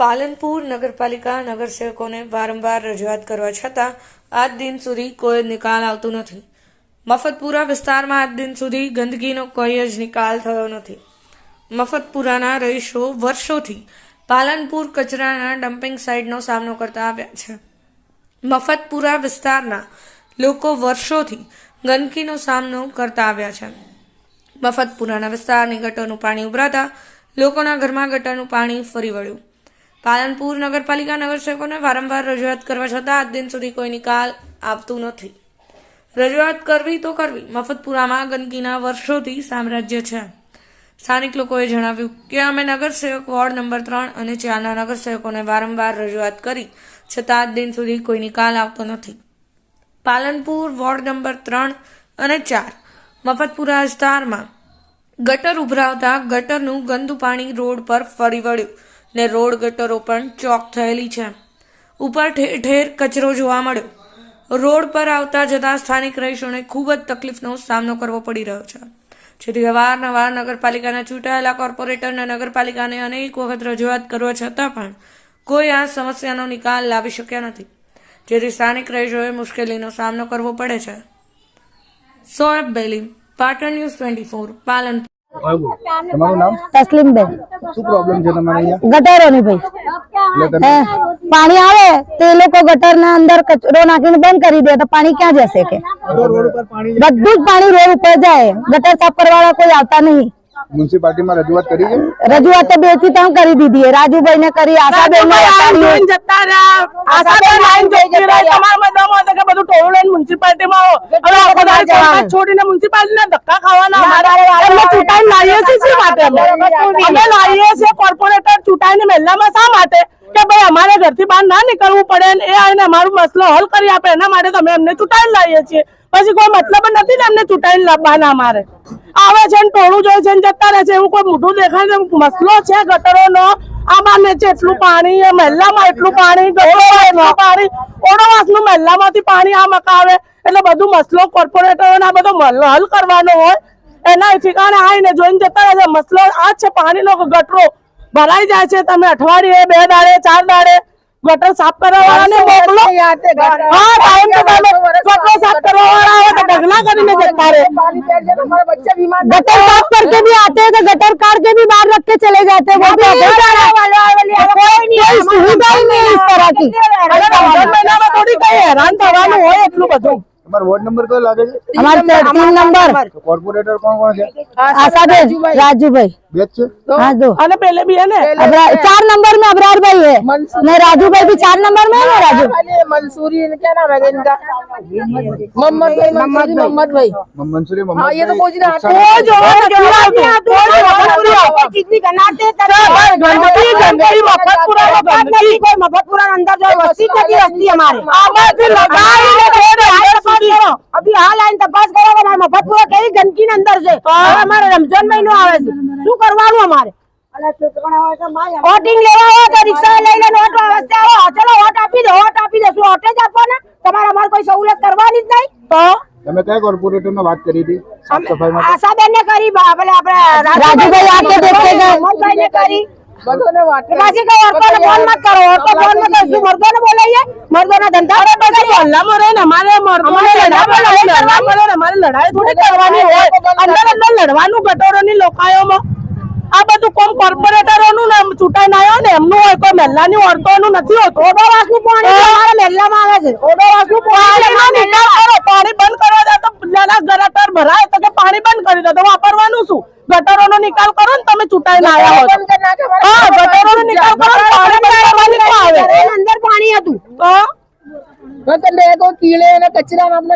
પાલનપુર નગરપાલિકા નગરસેવકોને વારંવાર રજૂઆત કરવા છતાં આજ દિન સુધી કોઈ નિકાલ આવતો નથી। મફતપુરા વિસ્તારમાં આજ દિન સુધી ગંદકીનો કોઈ જ નિકાલ થયો નથી। મફતપુરાના રહીશો વર્ષોથી પાલનપુર કચરાના ડમ્પિંગ સાઇટનો સામનો કરતા આવ્યા છે। મફતપુરા વિસ્તારના લોકો વર્ષોથી ગંદકીનો સામનો કરતા આવ્યા છે। મફતપુરાના વિસ્તારની ગટરનું પાણી ઉભરાતા લોકોના ઘરમાં ગટરનું પાણી ફરી વળ્યું। પાલનપુર નગરપાલિકા નગરસેવકોને વારંવાર રજૂઆત કરવા છતાં આજ દિન સુધી કોઈ નિકાલ આવતું નથી। રજૂઆત કરવી તો કરવી, મફતપુરામાં ગંદકીના વર્ષોથી સામ્રાજ્ય છે। સ્થાનિક લોકોએ જણાવ્યું કે અમે નગરસેવક વોર્ડ નંબર 3 અને 4ના નગરસેવકોને વારંવાર રજૂઆત કરી છતાં આજ દિન સુધી કોઈ નિકાલ આવતો નથી। પાલનપુર વોર્ડ નંબર 3 અને 4 મફતપુરા વિસ્તારમાં ગટર ઉભરાવતા ગટરનું ગંદુ પાણી રોડ પર ફરી વળ્યું ને રોડ ગટરો પણ ચોક થયેલી છે। ઉપર ઠેર ઠેર કચરો જોવા મળ્યો। રોડ પર આવતા જતા સ્થાનિક રહીશોને ખૂબ જ તકલીફનો સામનો કરવો પડી રહ્યો છે, જેથી અવારનવાર નગરપાલિકાના ચૂંટાયેલા કોર્પોરેટરને નગરપાલિકાને અનેક વખત રજૂઆત કરવા છતાં પણ કોઈ આ સમસ્યાનો નિકાલ લાવી શક્યા નથી, જેથી સ્થાનિક રહીશોએ મુશ્કેલીનો સામનો કરવો પડે છે। સોએબ બેલી, પાટણ ન્યૂઝ 24, પાલનપુર। તમારું નામ? તસ્લીમબેન। શું પ્રોબ્લેમ છે તમારે અહીંયા? ગટરોની ભાઈ એટલે તમે પાણી આવે તો એ લોકો ગટરના અંદર કચરો નાખીને બંધ કરી દે તો પાણી ક્યાં જશે કે બધો રોડ ઉપર પાણી બધું જ પાણી રોડ ઉપર જાય। ગટર સાફ કરવા વાળા કોઈ આવતા નહીં। મ્યુનિસિપાલિટીમાં રજૂઆત કરી છે? રજૂઆત તો 2 થી 3 કરી દીધી। રાજુભાઈ ને કરી, આશાબેન ને છોડીને મ્યુનિસિપાલિટી ધક્કા ખાવાના કોર્પોરેટર ચૂંટાઈને મહેલામાં શા માટે કે ભાઈ અમારે ઘરથી બહાર ના નીકળવું પડે ને એ આવીને અમારું મસલો હલ કરી આપે, એના માટે તમે એમને ચૂંટાઈને લાવીએ છીએ। પછી કોઈ મતલબ નથી ને એમને ચૂંટાઈને લાવવાના। અમારે આવે છે ને ટોળું જોઈ છે ને જતા રહે છે, એવું કોઈ મોઢું દેખાય છે? મસલો છે ગટરોનો, આમાં છે એટલું પાણી, મહેલામાં એટલું પાણી, ગટરોમાં પાણી, ઓડોવાસનું મહેલામાંથી પાણી આ મકાવે એટલે બધું મસલો કોર્પોરેટરોને આ બધો હલ કરવાનો હોય, એના ઠેકાણે આવીને જોઈને જતા રહે છે। મસલો આ છે પાણીનો, ગટરો ભરાઈ જાય છે। તમે અઠવાડિયે 2 દાડે 4 દાડે ગટર સાફ કરવા વાળાને મોકલો। હા, ટાઈમ ટુ ટાઈમ ગટર સાફ કરવા વાળા આવે તો ઢગલા કરીને જતા રહે। गटर साफ करके भी आते हैं तो गटर काट के भी बाहर रख के चले जाते हैं। वो भी कोई सुविधा ही नहीं इस तरह की। મહિનામાં થોડી કઈ હેરાન થવાનું હોય એટલું બધું। તમારો વોર્ડ નંબર કયો લાગે છે? हमारे 3 नंबर કોર્પોરેટર કોણ કોણ છે? आशाबेन, राजू भाई। બે જ છે? हाँ, 2। અને પેલે બી है ने 4 नंबर में अबरार भाई है, नहीं राजू भाई भी 4 नंबर में है ना। राजू मंसूरी क्या नाम है इनका? मोहम्मद भाई। મંસૂરી हाँ, ये तो कुछ नुकसान मफतपुरा अंदर जो वस्ती हमारे अभी हाल आइन तपास करो हमारे मफतपुरा कई गंदकी अंदर से हमारे रमजान महीनो आवे छे શું કરવાનું અમારે? વોટિંગ લેવા હોય તો રિક્ષા લઈને વોટ વાસ્તે આવો, ચલો વોટ આપી દો, વોટ આપી દો। શું વોટ જ આપવાના? તમારે અમારે કોઈ સહુલિયત કરવાની જ નહીં। તો તમે કયા કોર્પોરેટરને વાત કરી હતી સાફ સફાઈ માટે? આશાબેન ને કરી, આપણે રાજુભાઈ આકે દેખે ગए, મોહનભાઈ ને કરી। પાછી કઈ ઓરતોને ફોન મત કરો, ઓરતો ફોન મત કરો। શું મર્દોને બોલાઈએ? મર્દોના ધંધા મહલ્લામાં રહે ને અમારે અમારે લડાઈ થોડી કરવાની હોય, અંદર લડવાનું ગટરોની લોકાયોમાં। આ બધું કોમ કોર્પોરેટરોનું ને ચૂંટાઈને આવ્યો ને એમનું હોય, કોઈ મહેલાની ઓરતોનું નથી હોતું। ઓડોવાસનું પાણી અમારા મહેલામાં આવે છે। ઓડોવાસનું પાણી બંધ કરવા દે તો ગટર ભરાય તો કે પાણી બંધ કરી દો તો વાપરવાનું શું? ગટરોનો નિકાલ કરો ને તમે ચૂંટાઈને આવ્યા હો। હા, ગટરોનો નિકાલ કરો, પાણી બંધ કરવાની ના આવે। અંદર પાણી હતું તો કીડે અને કચરા આપણે